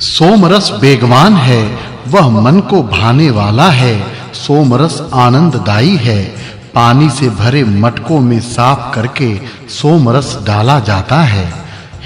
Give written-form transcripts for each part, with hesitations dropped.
सोमरस बेगवान है, वह मन को भाने वाला है। सोमरस आनंददाई है, पानी से भरे मटकों में साफ करके सोमरस डाला जाता है।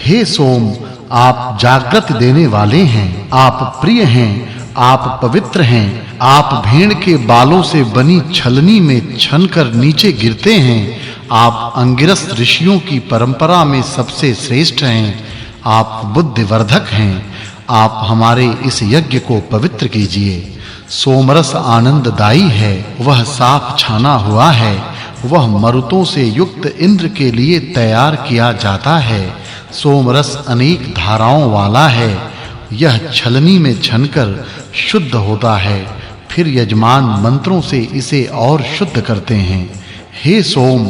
हे सोम, आप जागृत देने वाले हैं, आप प्रिय हैं, आप पवित्र हैं। आप भेड़ के बालों से बनी छलनी में छनकर नीचे गिरते हैं। आप अंगिरस ऋषियों की परंपरा में सबसे श्रेष्ठ हैं। आप बुद्धिवर्धक हैं। आप हमारे इस यज्ञ को पवित्र कीजिए। सोमरस आनंददाई है, वह साफ छाना हुआ है। वह मरुतों से युक्त इंद्र के लिए तैयार किया जाता है। सोमरस अनेक धाराओं वाला है। यह छलनी में छनकर शुद्ध होता है। फिर यजमान मंत्रों से इसे और शुद्ध करते हैं। हे सोम,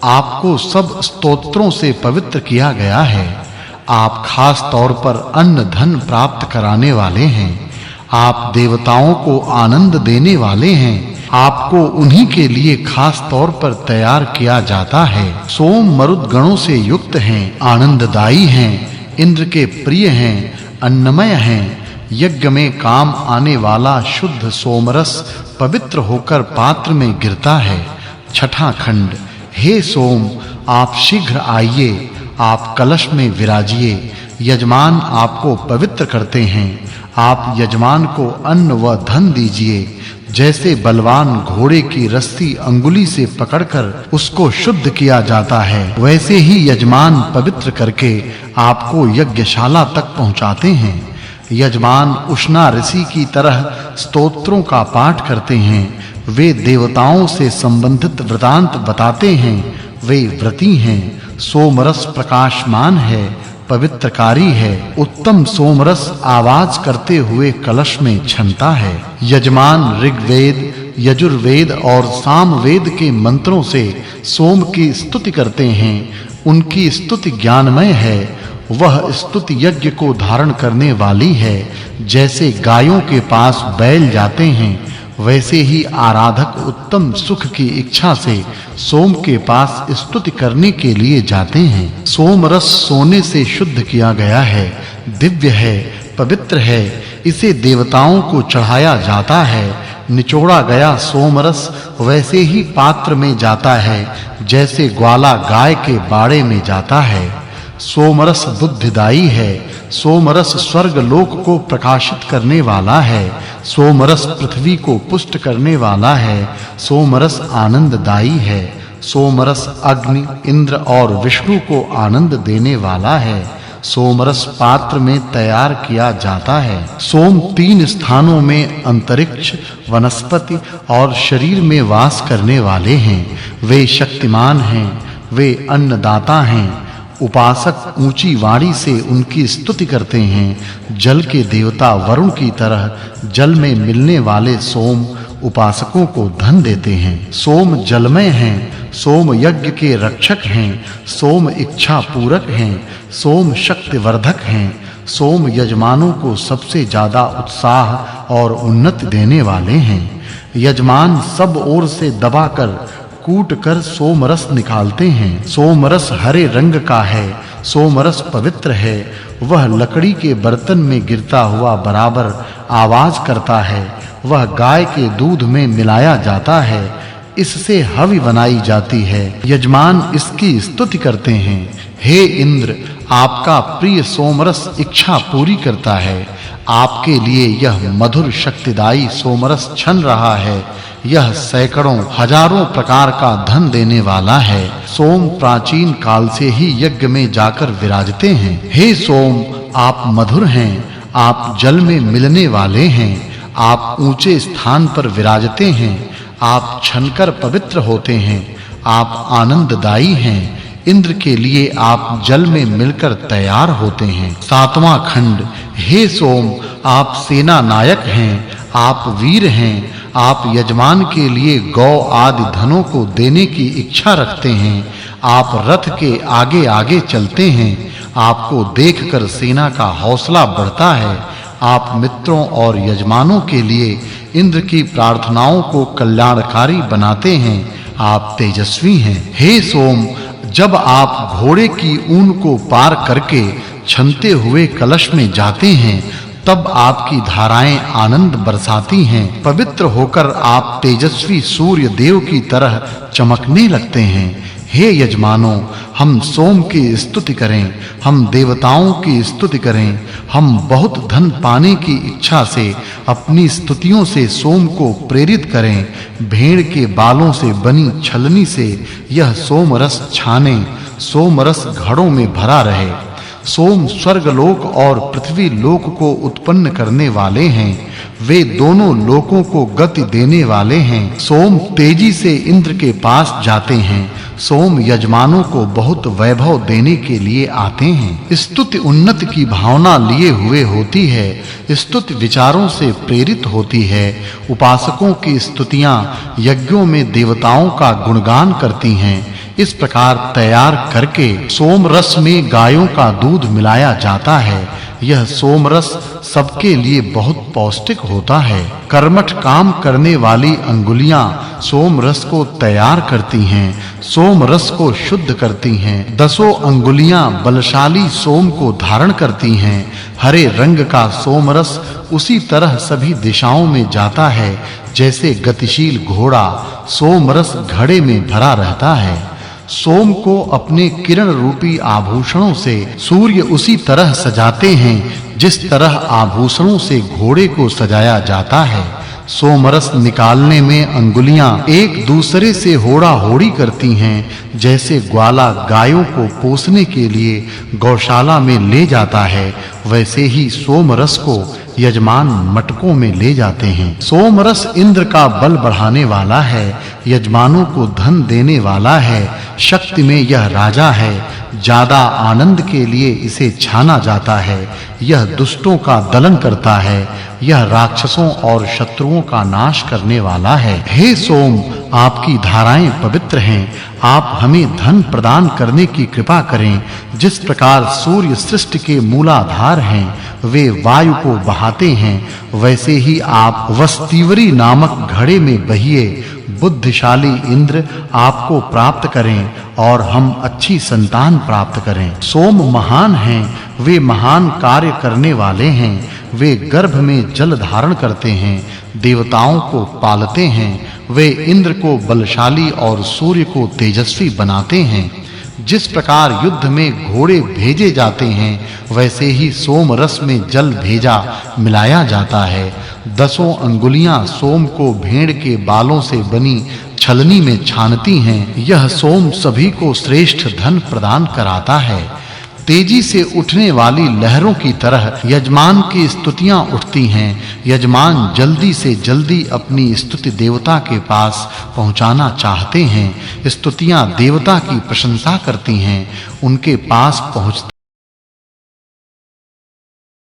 आपको सब स्तोत्रों से पवित्र किया गया है। आप खास तौर पर अन्न धन प्राप्त कराने वाले हैं। आप देवताओं को आनंद देने वाले हैं। आपको उन्हीं के लिए खास तौर पर तैयार किया जाता है। सोम मरुद गणों से युक्त हैं, आनंददाई हैं, इंद्र के प्रिय हैं, अन्नमय हैं। यज्ञ में काम आने वाला शुद्ध सोमरस पवित्र होकर पात्र में गिरता है। छठा खंड। हे सोम, आप शीघ्र आइए, आप कलश में विराजिए। यजमान आपको पवित्र करते हैं। आप यजमान को अन्न व धन दीजिए। जैसे बलवान घोड़े की रस्सी अंगुली से पकड़कर उसको शुद्ध किया जाता है, वैसे ही यजमान पवित्र करके आपको यज्ञशाला तक पहुंचाते हैं। यजमान उष्णा ऋषि की तरह स्तोत्रों का पाठ करते हैं। वे देवताओं से संबंधित वृतांत बताते हैं। वे व्रती हैं। सोमरस प्रकाशमान है, पवित्रकारी है। उत्तम सोमरस आवाज करते हुए कलश में छनता है। यजमान ऋग्वेद, यजुर्वेद और सामवेद के मंत्रों से सोम की स्तुति करते हैं। उनकी स्तुति ज्ञानमय है। वह स्तुति यज्ञ को धारण करने वाली है। जैसे गायों के पास बैल जाते हैं, वैसे ही आराधक उत्तम सुख की इच्छा से सोम के पास स्तुति करने के लिए जाते हैं। सोम रस सोने से शुद्ध किया गया है, दिव्य है, पवित्र है। इसे देवताओं को चढ़ाया जाता है। निचोड़ा गया सोमरस वैसे ही पात्र में जाता है जैसे ग्वाला गाय के बाड़े में जाता है। सोमरस बुद्धिदाई है। सोमरस स्वर्ग लोक को प्रकाशित करने वाला है। सोमरस पृथ्वी को पुष्ट करने वाला है। सोमरस आनंददाई है। सोमरस अग्नि, इंद्र और विष्णु को आनंद देने वाला है। सोमरस पात्र में तैयार किया जाता है। सोम 3 स्थानों में अंतरिक्ष, वनस्पति और शरीर में वास करने वाले हैं। वे शक्तिमान हैं। वे अन्नदाता हैं। उपासक ऊंची वाणी से उनकी स्तुति करते हैं। जल के देवता वरुण की तरह जल में मिलने वाले सोम उपासकों को धन देते हैं। सोम जलमय हैं। सोम यज्ञ के रक्षक हैं। सोम इच्छा पूरक हैं। सोम शक्ति वर्धक हैं। सोम यजमानों को सबसे ज्यादा उत्साह और उन्नति देने वाले हैं। यजमान सब ओर से दबाकर कूट कर सोमरस निकालते हैं। सोमरस हरे रंग का है। सोमरस पवित्र है। वह लकड़ी के बर्तन में गिरता हुआ बराबर आवाज करता है। वह गाय के दूध में मिलाया जाता है। इससे हवि बनाई जाती है। यजमान इसकी स्तुति करते हैं। हे इंद्र, आपका प्रिय सोमरस इच्छा पूरी करता है। आपके लिए यह मधुर शक्तिदायी सोमरस छन रहा है। यह सैकड़ों हजारों प्रकार का धन देने वाला है। सोम प्राचीन काल से ही यज्ञ में जाकर विराजते हैं। हे सोम, आप मधुर हैं। आप जल में मिलने वाले हैं। आप ऊंचे स्थान पर विराजते हैं। आप छनकर पवित्र होते हैं। आप आनंददाई हैं। इंद्र के लिए आप जल में मिलकर तैयार होते हैं। 7वां खंड। हे सोम, आप सेना नायक हैं। आप वीर हैं। आप यजमान के लिए गौ आदि धनों को देने की इच्छा रखते हैं। आप रथ के आगे-आगे चलते हैं। आपको देखकर सेना का हौसला बढ़ता है। आप मित्रों और यजमानों के लिए इंद्र की प्रार्थनाओं को कल्याणकारी बनाते हैं। आप तेजस्वी हैं। हे सोम, जब आप घोड़े की ऊन को पार करके छनते हुए कलश में जाते हैं, तब आपकी धाराएं आनंद बरसाती हैं। पवित्र होकर आप तेजस्वी सूर्य देव की तरह चमकने लगते हैं। हे यजमानों, हम सोम की स्तुति करें, हम देवताओं की स्तुति करें, हम बहुत धन पाने की इच्छा से अपनी स्तुतियों से सोम को प्रेरित करें। भेड़ के बालों से बनी छलनी से यह सोम रस छाने, सोम रस घड़ों में भरा रहे। सोम स्वर्गलोक और पृथ्वी लोक को उत्पन्न करने वाले हैं। वे दोनों लोकों को गति देने वाले हैं। सोम तेजी से इंद्र के पास जाते हैं। सोम यजमानों को बहुत वैभव देने के लिए आते हैं। स्तुति उन्नति की भावना लिए हुए होती है। स्तुति विचारों से प्रेरित होती है। उपासकों की स्तुतियां यज्ञों में देवताओं का गुणगान करती हैं। इस प्रकार तैयार करके सोम रस में गायों का दूध मिलाया जाता है। यह सोम रस सबके लिए बहुत पौष्टिक होता है। कर्मठ काम करने वाली अंगुलियां सोम रस को तैयार करती हैं, सोम रस को शुद्ध करती हैं। दसों अंगुलियां बलशाली सोम को धारण करती हैं। हरे रंग का सोम रस उसी तरह सभी दिशाओं में जाता है जैसे गतिशील घोड़ा सोम रस घड़े में भरा रहता है। सोम को अपने किरण रूपी आभूषणों से सूर्य उसी तरह सजाते हैं जिस तरह आभूषणों से घोड़े को सजाया जाता है। सोमरस निकालने में अंगुलियां एक दूसरे से होड़ा-होड़ी करती हैं। जैसे ग्वाला गायों को पोसने के लिए गौशाला में ले जाता है, वैसे ही सोमरस को यजमान मटकों में ले जाते हैं। सोमरस इंद्र का बल बढ़ाने वाला है, यजमानों को धन देने वाला है। शक्ति में यह राजा है। ज्यादा आनंद के लिए इसे छाना जाता है। यह दुष्टों का दलन करता है। यह राक्षसों और शत्रुओं का नाश करने वाला है। हे सोम, आपकी धाराएं पवित्र हैं। आप हमें धन प्रदान करने की कृपा करें। जिस प्रकार सूर्य सृष्टि के मूलाधार हैं, वे वायु को बहाते हैं, वैसे ही आप वस्तीवरी नामक घड़े में बहिए। बुद्धिशाली इंद्र आपको प्राप्त करें और हम अच्छी संतान प्राप्त करें। सोम महान हैं, वे महान कार्य करने वाले हैं। वे गर्भ में जल धारण करते हैं, देवताओं को पालते हैं। वे इंद्र को बलशाली और सूर्य को तेजस्वी बनाते हैं। जिस प्रकार युद्ध में घोड़े भेजे जाते हैं, वैसे ही सोम रस में जल भेजा मिलाया जाता है। दसों अंगुलियां सोम को भेड़ के बालों से बनी छलनी में छानती हैं। यह सोम सभी को श्रेष्ठ धन प्रदान कराता है। तेजी से उठने वाली लहरों की तरह यजमान की स्तुतियां उठती हैं। यजमान जल्दी से जल्दी अपनी स्तुति देवता के पास पहुंचाना चाहते हैं। स्तुतियां देवता की प्रशंसा करती हैं। उनके पास पहुंच